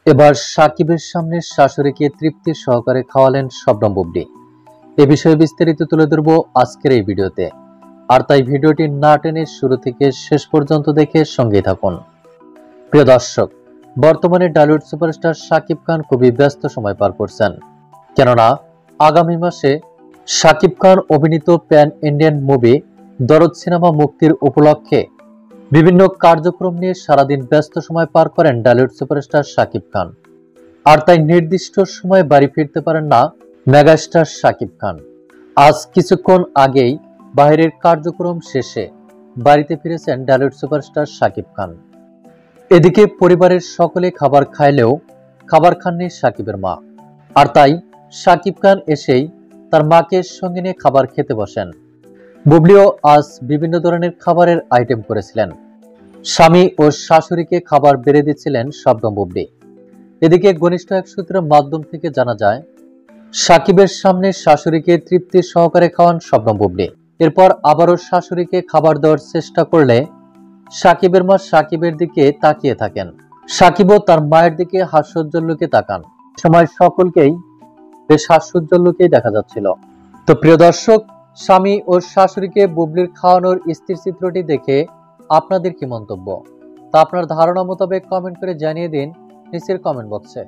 এবার সাকিবের সামনে শাশুড়িকে তৃপ্তি সহকারে খাওয়ালেন শবনম বুবলি। এ বিষয়ে বিস্তারিত তুলে ধরব আজকের এই ভিডিওতে। আর তাই ভিডিওটি না টেনে শুরু থেকে শেষ পর্যন্ত দেখে সঙ্গে থাকুন। প্রিয় দর্শক, বর্তমানে টলিউড সুপারস্টার শাকিব খান খুবই ব্যস্ত সময় পার করছেন, কেননা আগামী মাসে শাকিব খান অভিনীত প্যান ইন্ডিয়ান মুভি দরদ সিনেমা মুক্তির উপলক্ষে বিভিন্ন কার্যক্রম নিয়ে সারাদিন ব্যস্ত সময় পার করেন টলিউড সুপারস্টার শাকিব খান। আর তাই নির্দিষ্ট সময় বাড়ি ফিরতে পারেন না মেগাস্টার শাকিব খান। আজ কিছুক্ষণ আগেই বাইরের কার্যক্রম শেষে বাড়িতে ফিরেছেন টলিউড সুপারস্টার শাকিব খান। এদিকে পরিবারের সকলে খাবার খাইলেও খাবার খাননি শাকিবের মা। আর তাই শাকিব খান এসেই তার মাকে সঙ্গে নিয়ে খাবার খেতে বসেন। বুবলিও আজ বিভিন্ন ধরনের খাবারের আইটেম করেছিলেন। স্বামী ও শাশুড়িকে খাবার বেড়ে দিচ্ছিলেন শবনম বুবলি। এদিকে ঘনিষ্ঠ এক সূত্রের মাধ্যম থেকে জানা যায়, সাকিবের সামনে শাশুড়িকে তৃপ্তি সহকারে খাওয়ান শবনম বুবলি। এরপর আবারও শাশুড়িকে খাবার দেওয়ার চেষ্টা করলে সাকিবের মা সাকিবের দিকে তাকিয়ে থাকেন। সাকিবও তার মায়ের দিকে হাস্যোজ্জ্বল লোকে তাকান। সময় সকলকেই বেশ হাস্যোজ্জ্বল লোকেই দেখা যাচ্ছিল। তো প্রিয় দর্শক, স্বামী ও শাশুড়িকে বুবলির খাওয়ানোর স্থির চিত্রটি দেখে আপনাদের কি মন্তব্য তা আপনার ধারণা মোতাবেক কমেন্ট করে জানিয়ে দিন নিচের কমেন্ট বক্সে।